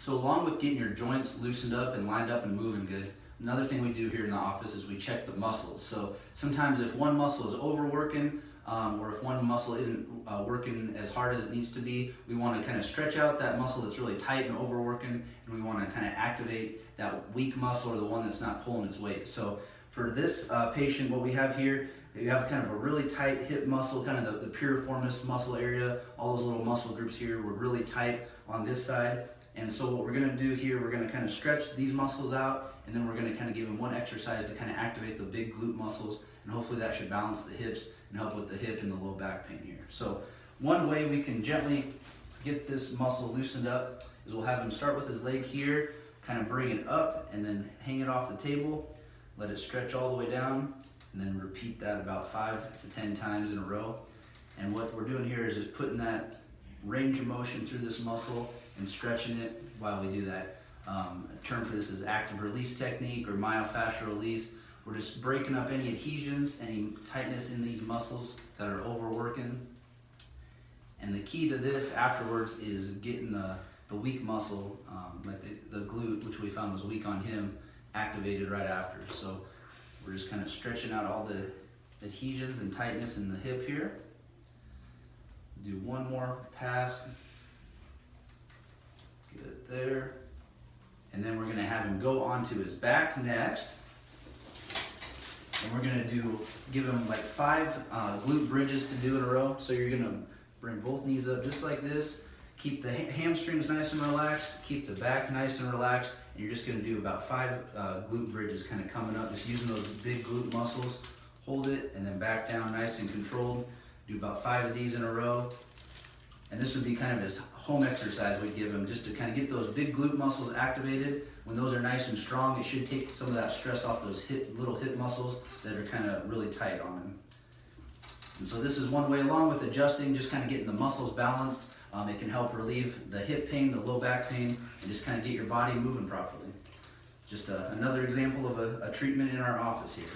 So along with getting your joints loosened up and lined up and moving good, another thing we do here in the office is we check the muscles. So sometimes if one muscle is overworking or if one muscle isn't working as hard as it needs to be, we want to kind of stretch out that muscle that's really tight and overworking, and we want to kind of activate that weak muscle or the one that's not pulling its weight. So for this patient, what we have here, you have kind of a really tight hip muscle, kind of the piriformis muscle area. All those little muscle groups here were really tight on this side. And so what we're going to do here, we're going to kind of stretch these muscles out, and then we're going to kind of give them one exercise to kind of activate the big glute muscles, and hopefully that should balance the hips and help with the hip and the low back pain here. So one way we can gently get this muscle loosened up is we'll have him start with his leg here, kind of bring it up, and then hang it off the table, let it stretch all the way down, and then repeat that about 5 to 10 times in a row. And what we're doing here is just putting that range of motion through this muscle and stretching it while we do that. A term for this is active release technique or myofascial release. We're just breaking up any adhesions, any tightness in these muscles that are overworking. And the key to this afterwards is getting the weak muscle, like the glute, which we found was weak on him, activated right after. So we're just kind of stretching out all the adhesions and tightness in the hip here. Do one more pass. Good there. And then we're going to have him go onto his back next. And we're going to give him like 5 glute bridges to do in a row. So you're going to bring both knees up just like this. Keep the hamstrings nice and relaxed. Keep the back nice and relaxed. And you're just going to do about 5 glute bridges kind of coming up, just using those big glute muscles. Hold it and then back down nice and controlled. Do about 5 of these in a row. And this would be kind of his home exercise we'd give him, just to kind of get those big glute muscles activated. When those are nice and strong, it should take some of that stress off those little hip muscles that are kind of really tight on him. And so this is one way, along with adjusting, just kind of getting the muscles balanced. It can help relieve the hip pain, the low back pain, and just kind of get your body moving properly. Just another example of a treatment in our office here.